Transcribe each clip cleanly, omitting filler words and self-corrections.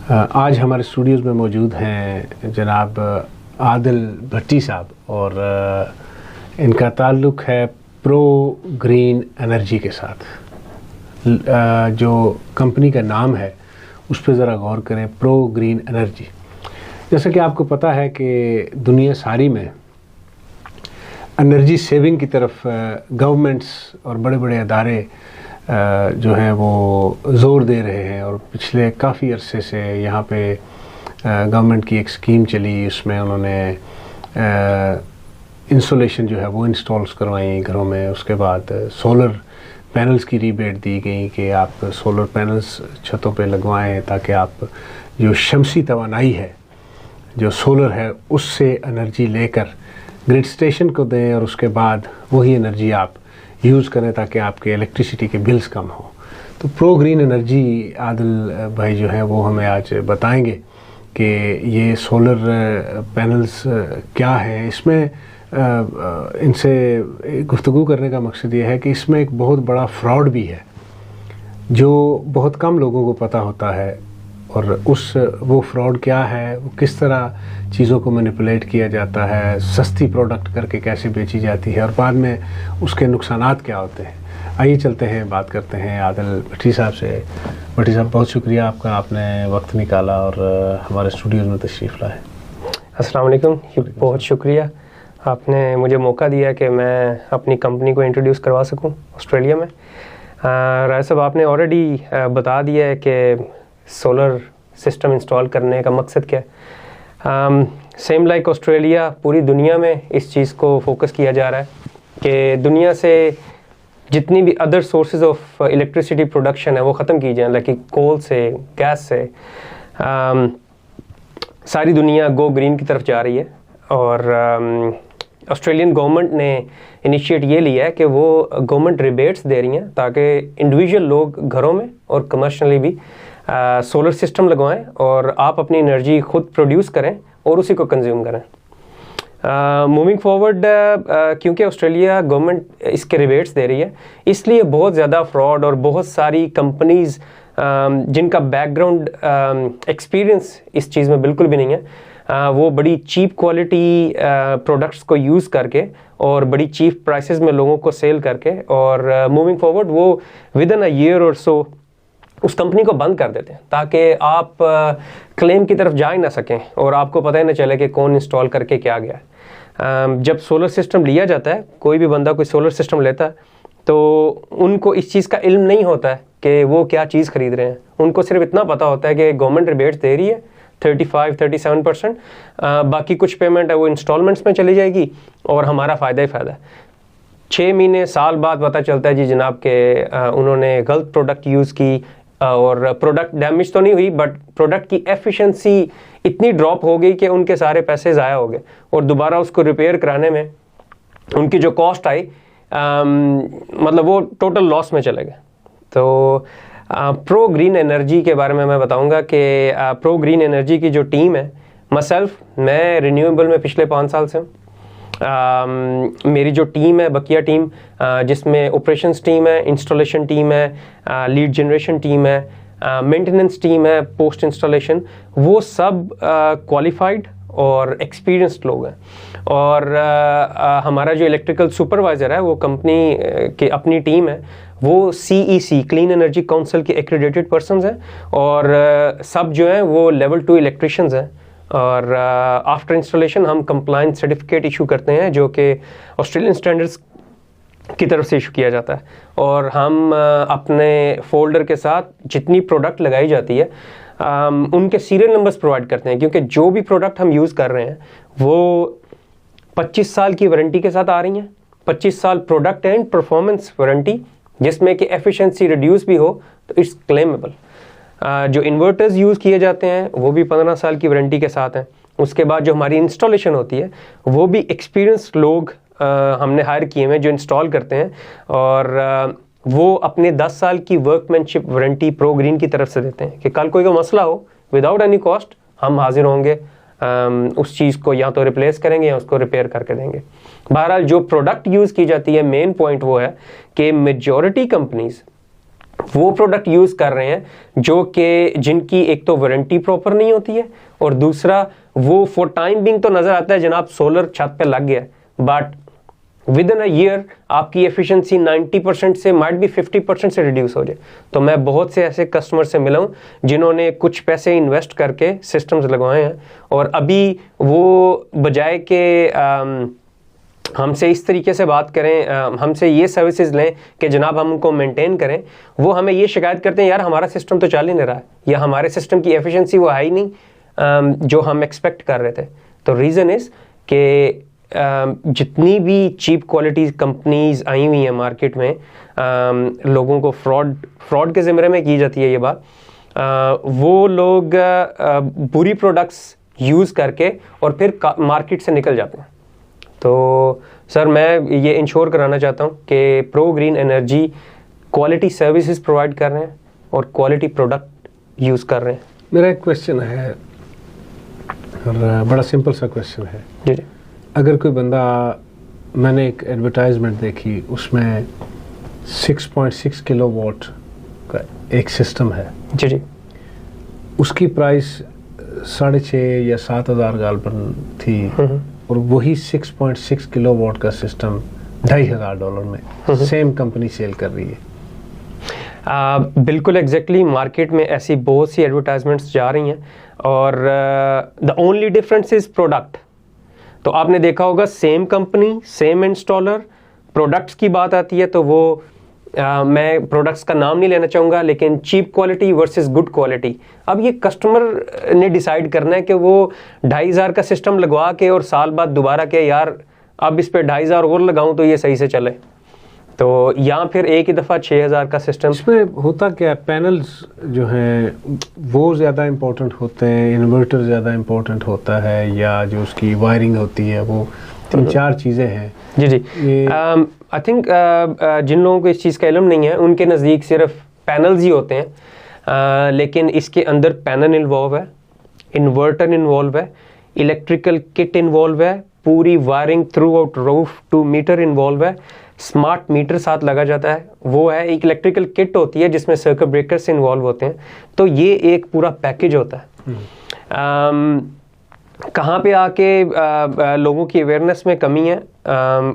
आज हमारे स्टूडियोज़ में मौजूद हैं जनाब आदिल भट्टी साहब और इनका ताल्लुक़ है प्रो ग्रीन एनर्जी के साथ। जो कंपनी का नाम है उस पर ज़रा गौर करें, प्रो ग्रीन एनर्जी। जैसा कि आपको पता है कि दुनिया सारी में एनर्जी सेविंग की तरफ गवर्नमेंट्स और बड़े बड़े अदारे जो हैं वो ज़ोर दे रहे हैं और पिछले काफ़ी अरसे से यहाँ पे गवर्नमेंट की एक स्कीम चली, उसमें उन्होंने इंसुलेशन जो है वो इंस्टॉल्स करवाई घरों में। उसके बाद सोलर पैनल्स की रीबेट दी गई कि आप सोलर पैनल्स छतों पे लगवाएं ताकि आप जो शमसी तवानाई है, जो सोलर है, उससे एनर्जी लेकर ग्रिड स्टेशन को दें और उसके बाद वही एनर्जी आप यूज़ करें ताकि आपके इलेक्ट्रिसिटी के बिल्स कम हो। तो प्रो ग्रीन एनर्जी आदिल भाई जो हैं वो हमें आज बताएंगे कि ये सोलर पैनल्स क्या है। इसमें इनसे गुफ्तगू करने का मकसद ये है कि इसमें एक बहुत बड़ा फ्रॉड भी है जो बहुत कम लोगों को पता होता है, और वो फ्रॉड क्या है, वो किस तरह चीज़ों को मैनिपुलेट किया जाता है, सस्ती प्रोडक्ट करके कैसे बेची जाती है और बाद में उसके नुकसानात क्या होते हैं। आइए चलते हैं, बात करते हैं आदिल भट्टी साहब से। भट्टी साहब, बहुत शुक्रिया आपका, आपने वक्त निकाला और हमारे स्टूडियोज़ में तशरीफ़ लाए। अस्सलाम वालेकुम। बहुत शुक्रिया, आपने मुझे मौका दिया कि मैं अपनी कंपनी को इंट्रोड्यूस करवा सकूं ऑस्ट्रेलिया में। राय साहब, आपने ऑलरेडी बता दिया है कि सोलर सिस्टम इंस्टॉल करने का मकसद क्या है। सेम लाइक ऑस्ट्रेलिया, पूरी दुनिया में इस चीज़ को फोकस किया जा रहा है कि दुनिया से जितनी भी other sources of electricity production है वो ख़त्म की जाए, लाइक कोल से, गैस से। सारी दुनिया गो ग्रीन की तरफ जा रही है और ऑस्ट्रेलियन गवर्नमेंट ने इनिशिएट ये लिया है कि वो गवर्नमेंट रिबेट्स दे रही हैं ताकि इंडिविजुअल लोग घरों में और कमर्शियली भी सोलर सिस्टम लगवाएं और आप अपनी एनर्जी खुद प्रोड्यूस करें और उसी को कंज्यूम करें। मूविंग फॉरवर्ड, क्योंकि ऑस्ट्रेलिया गवर्नमेंट इसके रिबेट्स दे रही है, इसलिए बहुत ज़्यादा फ्रॉड और बहुत सारी कंपनीज़ जिनका बैकग्राउंड एक्सपीरियंस इस चीज़ में बिल्कुल भी नहीं है, वो बड़ी चीप क्वालिटी प्रोडक्ट्स को यूज़ करके और बड़ी चीप प्राइसेस में लोगों को सेल करके और मूविंग फॉरवर्ड वो विद इन अ ईयर और सो उस कंपनी को बंद कर देते हैं ताकि आप क्लेम की तरफ जा ही ना सकें और आपको पता ही ना चले कि कौन इंस्टॉल करके क्या गया है। जब सोलर सिस्टम लिया जाता है, कोई भी बंदा कोई सोलर सिस्टम लेता है तो उनको इस चीज़ का इल्म नहीं होता है कि वो क्या चीज़ खरीद रहे हैं। उनको सिर्फ इतना पता होता है कि गवर्नमेंट रिबेट्स दे रही है 35-37%, बाकी कुछ पेमेंट है वो इंस्टॉलमेंट्स में चली जाएगी और हमारा फ़ायदा ही फ़ायदा है। 6 महीने साल बाद पता चलता है जी जनाब के उन्होंने गलत प्रोडक्ट यूज़ की और प्रोडक्ट डैमेज तो नहीं हुई बट प्रोडक्ट की एफिशिएंसी इतनी ड्रॉप हो गई कि उनके सारे पैसे ज़ाया हो गए और दोबारा उसको रिपेयर कराने में उनकी जो कॉस्ट आई मतलब वो टोटल लॉस में चले गए। तो प्रो ग्रीन एनर्जी के बारे में मैं बताऊंगा कि प्रो ग्रीन एनर्जी की जो टीम है, मैं रिन्यूएबल में पिछले 5 साल से हूँ। मेरी जो टीम है, बकिया टीम, जिसमें ऑपरेशंस टीम है, इंस्टॉलेशन टीम है, लीड जनरेशन टीम है, मेंटेनेंस टीम है, पोस्ट इंस्टॉलेशन, वो सब क्वालिफाइड और एक्सपीरियंस्ड लोग हैं। और हमारा जो इलेक्ट्रिकल सुपरवाइज़र है वो कंपनी की अपनी टीम है, वो CEC क्लीन एनर्जी काउंसिल के एक्रेडिटेड पर्सन्स हैं और सब जो हैं वो लेवल 2 इलेक्ट्रिशियंस हैं। और आफ्टर इंस्टॉलेशन हम कंप्लायंस सर्टिफिकेट इशू करते हैं जो कि ऑस्ट्रेलियन स्टैंडर्ड्स की तरफ से इशू किया जाता है और हम अपने फोल्डर के साथ जितनी प्रोडक्ट लगाई जाती है उनके सीरियल नंबर्स प्रोवाइड करते हैं, क्योंकि जो भी प्रोडक्ट हम यूज़ कर रहे हैं वो 25 साल की वारंटी के साथ आ रही हैं। 25 साल प्रोडक्ट एंड परफॉर्मेंस वारंटी, जिसमें कि एफिशिएंसी रिड्यूस भी हो तो इट्स क्लेमेबल। जो इन्वर्टर्स यूज़ किए जाते हैं वो भी 15 साल की वारंटी के साथ हैं। उसके बाद जो हमारी इंस्टॉलेशन होती है वो भी एक्सपीरियंस्ड लोग हमने हायर किए हैं जो इंस्टॉल करते हैं और वो अपने 10 साल की वर्कमैनशिप वारंटी प्रो ग्रीन की तरफ से देते हैं कि कल कोई का मसला हो विदाउट एनी कॉस्ट हम हाजिर होंगे, उस चीज़ को या तो रिप्लेस करेंगे या उसको रिपेयर करके देंगे। बहरहाल जो प्रोडक्ट यूज़ की जाती है, मेन पॉइंट वो है कि मेजॉरिटी कंपनीज वो प्रोडक्ट यूज़ कर रहे हैं जो कि जिनकी एक तो वारंटी प्रॉपर नहीं होती है, और दूसरा वो फॉर टाइम बिंग तो नज़र आता है जनाब सोलर छत पे लग गया, but with in a year आपकी एफिशिएंसी 90% से माइट भी 50% से रिड्यूस हो जाए। तो मैं बहुत से ऐसे कस्टमर से मिला हूँ जिन्होंने कुछ पैसे इन्वेस्ट करके सिस्टम्स लगवाए हैं, और अभी वो बजाय के हमसे इस तरीके से बात करें, हमसे ये सर्विसेज लें कि जनाब हम उनको मेंटेन करें, वो हमें ये शिकायत करते हैं यार हमारा सिस्टम तो चल ही नहीं रहा है, या हमारे सिस्टम की एफिशिएंसी वो है ही नहीं जो हम एक्सपेक्ट कर रहे थे। तो रीज़न इज़ कि जितनी भी चीप क्वालिटी कंपनीज आई हुई हैं मार्केट में, लोगों को फ्रॉड के ज़िम्मे में की जाती है ये बात, वो लोग बुरी प्रोडक्ट्स यूज़ करके और फिर मार्केट से निकल जाते हैं। तो सर मैं ये इंश्योर कराना चाहता हूँ कि pro green energy quality services provide कर रहे हैं और क्वालिटी प्रोडक्ट यूज़ कर रहे हैं। मेरा एक क्वेश्चन है, और बड़ा सिंपल सा क्वेश्चन है जी जी। अगर कोई बंदा, मैंने एक एडवर्टाइजमेंट देखी उसमें 6.6 किलोवाट का एक सिस्टम है जी जी, उसकी प्राइस 6,500 या 7,000 गालबन थी, और वही 6.6 किलोवाट का सिस्टम $2,500 में सेम कंपनी सेल कर रही है। बिल्कुल एग्जैक्टली मार्केट में ऐसी बहुत सी एडवर्टाइजमेंट्स जा रही हैं, और the only difference is product. तो आपने देखा होगा same company same installer, products की बात आती है तो वो मैं प्रोडक्ट्स का नाम नहीं लेना चाहूँगा, लेकिन cheap quality versus good quality, अब ये कस्टमर ने डिसाइड करना है कि वो 2,500 का सिस्टम लगवा के और साल बाद दोबारा के यार अब इस पे 2,500 और लगाऊं तो ये सही से चले, तो या फिर एक ही दफ़ा 6,000 का सिस्टम। इसमें होता क्या, पैनल्स जो हैं वो ज़्यादा इम्पोर्टेंट होते हैं, इन्वर्टर ज़्यादा इम्पोर्टेंट होता है, या जो उसकी वायरिंग होती है, वो 3-4 चीज़ें हैं। जी जी, आई थिंक जिन लोगों को इस चीज़ का इल्म नहीं है उनके नज़दीक सिर्फ पैनल्स ही होते हैं, लेकिन इसके अंदर पैनल इन्वॉल्व है, इन्वर्टर इन्वॉल्व है, इलेक्ट्रिकल किट इन्वॉल्व है, पूरी wiring throughout roof to meter involve है, स्मार्ट मीटर साथ लगा जाता है, वो है, एक इलेक्ट्रिकल किट होती है जिसमें सर्किट ब्रेकर्स इन्वॉल्व होते हैं। तो ये एक पूरा पैकेज होता है। कहाँ पे आके लोगों की अवेयरनेस में कमी है,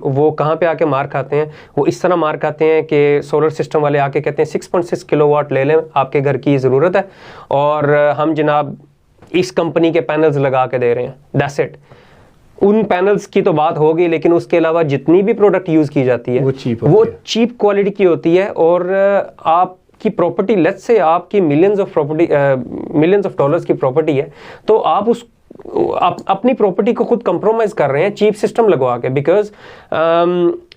वो कहाँ पे आके मार खाते हैं, वो इस तरह मार खाते हैं कि सोलर सिस्टम वाले आके कहते हैं 6.6 किलोवाट ले लें, आपके घर की ज़रूरत है और हम जनाब इस कंपनी के पैनल्स लगा के दे रहे हैं, दैट्स इट। उन पैनल्स की तो बात होगी, लेकिन उसके अलावा जितनी भी प्रोडक्ट यूज़ की जाती है वो चीप क्वालिटी की होती है, और आपकी प्रॉपर्टी, लेट्स से आपकी मिलियंस ऑफ डॉलर्स की प्रॉपर्टी है, तो आप अपनी प्रॉपर्टी को खुद कंप्रोमाइज कर रहे हैं चीप सिस्टम लगवा के, बिकॉज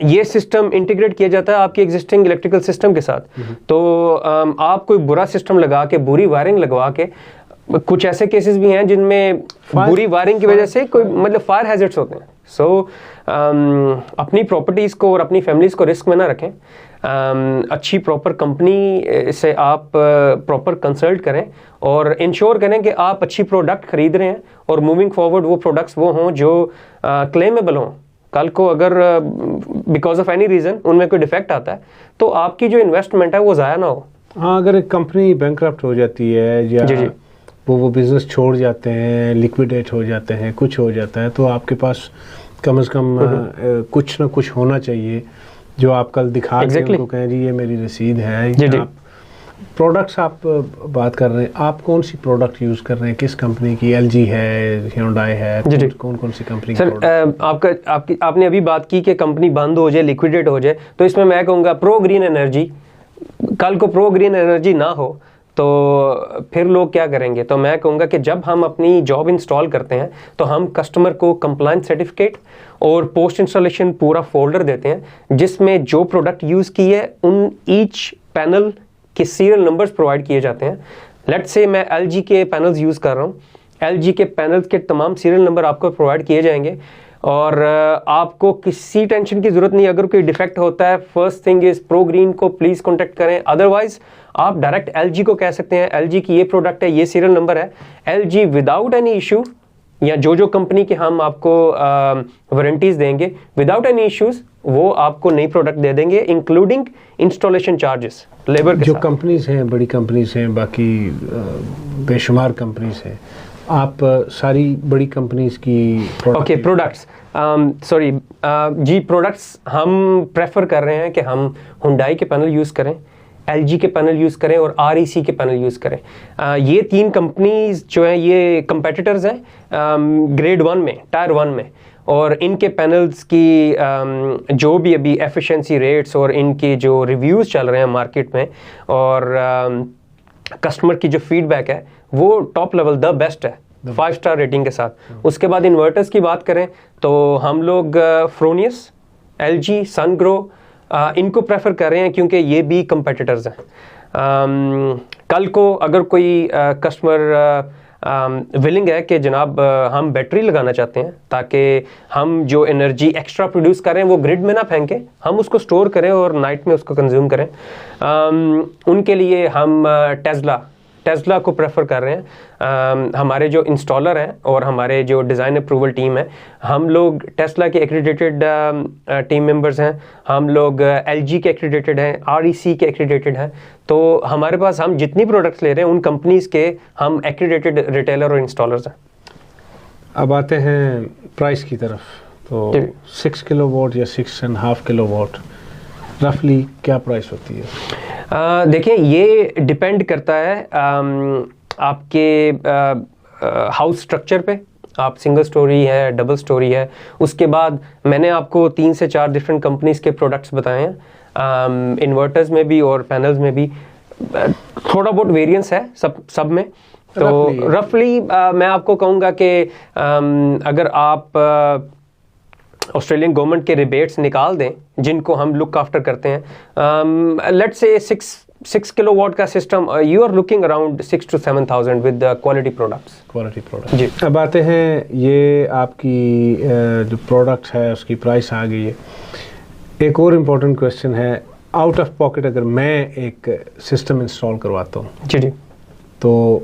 ये सिस्टम इंटीग्रेट किया जाता है आपके एग्जिस्टिंग इलेक्ट्रिकल सिस्टम के साथ। तो आप कोई बुरा सिस्टम लगा के, बुरी वायरिंग लगवा के, कुछ ऐसे केसेस भी हैं जिनमें बुरी वायरिंग की वजह से कोई मतलब फायर हैजर्ड्स होते हैं। सो अपनी प्रॉपर्टीज़ को और अपनी फैमिलीज़ को रिस्क में ना रखें। अच्छी प्रॉपर कंपनी से आप प्रॉपर कंसल्ट करें और इंश्योर करें कि आप अच्छी प्रोडक्ट खरीद रहे हैं, और मूविंग फॉरवर्ड वो प्रोडक्ट्स वो हों जो क्लेमेबल हों। कल को अगर बिकॉज ऑफ एनी रीज़न उनमें कोई डिफेक्ट आता है तो आपकी जो इन्वेस्टमेंट है वो ज़ाया ना हो। हाँ, अगर एक कंपनी बैंकरप्ट हो जाती है या जी जी, वो बिज़नेस छोड़ जाते हैं, लिक्विडेट हो जाते हैं, कुछ हो जाता है, तो आपके पास कम से कम कुछ ना कुछ होना चाहिए जो आप कल दिखा के उनको कहें जी ये मेरी रसीद है। जी जी। आप प्रोडक्ट्स आप बात कर रहे हैं, आप कौन सी प्रोडक्ट यूज़ कर रहे हैं, किस कंपनी की? LG है, Hyundai है, जी जी। कौन कौन सी कंपनी? सर आपने अभी बात की कि कंपनी बंद हो जाए, लिक्विडेट हो जाए, तो इसमें मैं कहूँगा प्रो ग्रीन एनर्जी, कल को प्रो ग्रीन एनर्जी ना हो तो फिर लोग क्या करेंगे? तो मैं कहूँगा कि जब हम अपनी जॉब इंस्टॉल करते हैं तो हम कस्टमर को कंप्लायंस सर्टिफिकेट और पोस्ट इंस्टॉलेशन पूरा फोल्डर देते हैं जिसमें जो प्रोडक्ट यूज़ की है उन ईच पैनल के सीरियल नंबर्स प्रोवाइड किए जाते हैं। लेट्स से मैं LG के पैनल्स यूज़ कर रहा हूँ, LG के पैनल्स के तमाम सीरियल नंबर आपको प्रोवाइड किए जाएंगे और आपको किसी टेंशन की ज़रूरत नहीं। अगर कोई डिफेक्ट होता है, first thing is pro green को प्लीज़ कॉन्टैक्ट करें, अदरवाइज आप डायरेक्ट LG को कह सकते हैं LG की ये प्रोडक्ट है, ये सीरियल नंबर है, LG विदाउट एनी इशू या जो कंपनी के हम आपको वारंटीज देंगे, विदाउट एनी इश्यूज वो आपको नई प्रोडक्ट दे देंगे, इंक्लूडिंग इंस्टॉलेशन चार्जेस लेबर के जो साथ। कंपनीज हैं, बड़ी कंपनीज हैं, बाकी बेशुमार कंपनीज हैं, आप सारी बड़ी कंपनीज की ओके प्रोडक्ट्स, सॉरी जी, प्रोडक्ट्स हम प्रेफर कर रहे हैं कि हम हुंडई के पैनल यूज़ करें, LG के पैनल यूज़ करें और REC के पैनल यूज़ करें। ये 3 कंपनीज जो हैं ये कंपेटिटर्स हैं ग्रेड 1 में, टायर 1 में, और इनके पैनल्स की जो भी अभी एफिशिएंसी रेट्स और इनके जो रिव्यूज़ चल रहे हैं मार्केट में और कस्टमर की जो फीडबैक है वो टॉप लेवल द बेस्ट है, 5 स्टार रेटिंग के साथ। उसके बाद इन्वर्टर्स की बात करें तो हम लोग फ्रोनियस, LG, सनग्रो इनको प्रेफर कर रहे हैं क्योंकि ये भी कंपेटिटर्स हैं। कल को अगर कोई कस्टमर विलिंग है कि जनाब हम बैटरी लगाना चाहते हैं ताकि हम जो एनर्जी एक्स्ट्रा प्रोड्यूस करें वो ग्रिड में ना फेंकें, हम उसको स्टोर करें और नाइट में उसको कंज्यूम करें, उनके लिए हम टेस्ला को प्रेफर कर रहे हैं। हमारे जो इंस्टॉलर हैं और हमारे जो डिज़ाइन अप्रूवल टीम है, हम लोग टेस्ला के एक्रीडेटेड टीम मेंबर्स हैं, हम लोग LG के एक्रीडेटेड हैं, REC के एक्रीडेटेड हैं। तो हमारे पास हम जितनी प्रोडक्ट्स ले रहे हैं उन कंपनीज के हम एक्रीडेटेड रिटेलर और इंस्टॉलर्स हैं। अब आते हैं प्राइस की तरफ, तो 6 किलोवाट या 6.5 किलोवाट रफली क्या प्राइस होती है? देखिए ये डिपेंड करता है आपके हाउस स्ट्रक्चर पे, आप सिंगल स्टोरी है, डबल स्टोरी है। उसके बाद मैंने आपको 3 से 4 डिफरेंट कंपनीज के प्रोडक्ट्स बताए हैं, इन्वर्टर्स में भी और पैनल्स में भी थोड़ा बहुत वेरिएंस है सब में। तो रफली मैं आपको कहूँगा कि अगर आप ऑस्ट्रेलियन गवर्नमेंट के रिबेट्स निकाल दें जिनको हम लुक आफ्टर करते हैं, लेट्स से 6 किलोवाट का system, you are looking around 6 to 7,000 with quality products. जी, अब आते हैं ये आपकी जो प्रोडक्ट है उसकी प्राइस आ गई है। एक और इम्पोर्टेंट क्वेश्चन है, आउट ऑफ पॉकेट अगर मैं एक सिस्टम इंस्टॉल करवाता हूँ जी, तो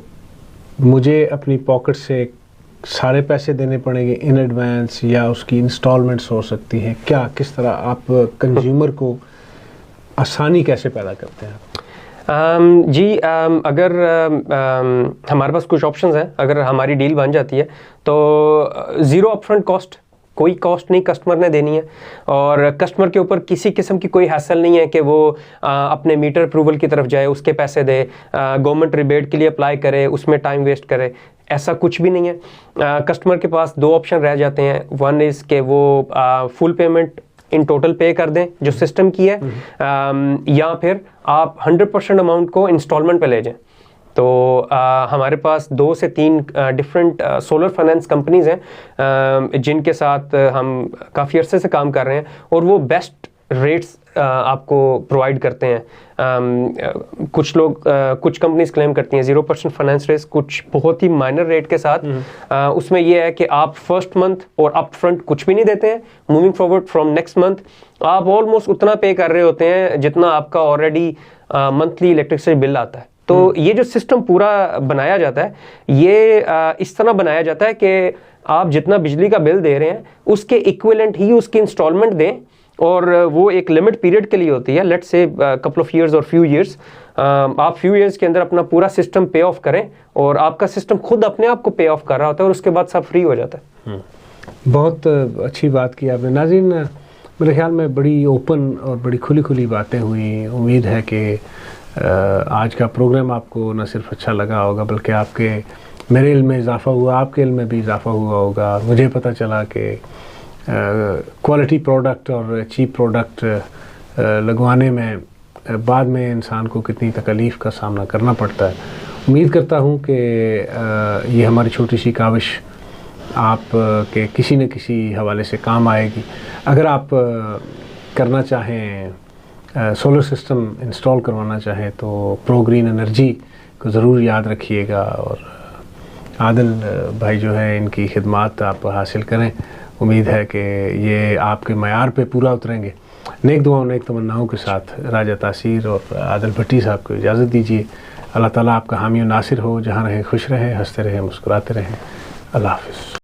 मुझे अपनी पॉकेट से सारे पैसे देने पड़ेंगे इन एडवांस या उसकी इंस्टॉलमेंट्स हो सकती हैं? क्या, किस तरह आप कंज्यूमर को आसानी कैसे पैदा करते हैं? जी, अगर हमारे पास कुछ ऑप्शंस हैं, अगर हमारी डील बन जाती है तो ज़ीरो अपफ्रंट कॉस्ट, कोई कॉस्ट नहीं कस्टमर ने देनी है और कस्टमर के ऊपर किसी किस्म की कोई हैसल नहीं है कि वो अपने मीटर अप्रूवल की तरफ जाए, उसके पैसे दे, गवर्नमेंट रिबेट के लिए अप्लाई करे, उसमें टाइम वेस्ट करे, ऐसा कुछ भी नहीं है। कस्टमर के पास 2 ऑप्शन रह जाते हैं, वन इज़ के वो फुल पेमेंट इन टोटल पे कर दें जो सिस्टम की है, या फिर आप 100% अमाउंट को इंस्टॉलमेंट पे ले जाएं। तो हमारे पास 2 से 3 डिफरेंट सोलर फाइनेंस कंपनीज हैं जिनके साथ हम काफ़ी अरसे से काम कर रहे हैं और वो बेस्ट रेट्स आपको प्रोवाइड करते हैं। कुछ लोग कुछ कंपनीज क्लेम करती हैं 0% फाइनेंस रेट, कुछ बहुत ही माइनर रेट के साथ। उसमें यह है कि आप फर्स्ट मंथ और अप फ्रंट कुछ भी नहीं देते हैं, moving forward from next month आप ऑलमोस्ट उतना पे कर रहे होते हैं जितना आपका ऑलरेडी मंथली इलेक्ट्रिसिटी बिल आता है। तो ये जो सिस्टम पूरा बनाया जाता है, ये इस तरह बनाया जाता है कि आप जितना बिजली का बिल दे रहे हैं उसके इक्विवेलेंट ही उसकी इंस्टॉलमेंट दें और वो एक लिमिट पीरियड के लिए होती है, let's say couple of years और फ्यू ईयर्स। आप फ्यू ईयर्स के अंदर अपना पूरा सिस्टम पे ऑफ करें और आपका सिस्टम खुद अपने आप को पे ऑफ कर रहा होता है और उसके बाद सब फ्री हो जाता है। बहुत अच्छी बात की आपने नाज़रीन। मेरे ख्याल में बड़ी ओपन और बड़ी खुली बातें हुई। उम्मीद है कि आज का प्रोग्राम आपको न सिर्फ अच्छा लगा होगा बल्कि आपके मेरे इल्म में इजाफ़ा हुआ, आपके इल्म में भी इजाफ़ा हुआ होगा। मुझे पता चला कि क्वालिटी प्रोडक्ट और चीप प्रोडक्ट लगवाने में बाद में इंसान को कितनी तकलीफ़ का सामना करना पड़ता है। उम्मीद करता हूँ कि ये हमारी छोटी सी काविश आप के किसी न किसी हवाले से काम आएगी। अगर आप करना चाहें, सोलर सिस्टम इंस्टॉल करवाना चाहें तो प्रो ग्रीन एनर्जी को ज़रूर याद रखिएगा और आदिल भाई जो है इनकी खिदमात आप हासिल करें। उम्मीद है कि ये आपके मयार पे पूरा उतरेंगे। नेक दुआओं नेक तमन्नाओं के साथ राजा तासीर और आदिल भट्टी साहब को इजाज़त दीजिए। अल्लाह ताला आपका हामी और नासिर हो। जहाँ रहें खुश रहें, हंसते रहें, मुस्कुराते रहें। अल्लाह हाफ़िज़।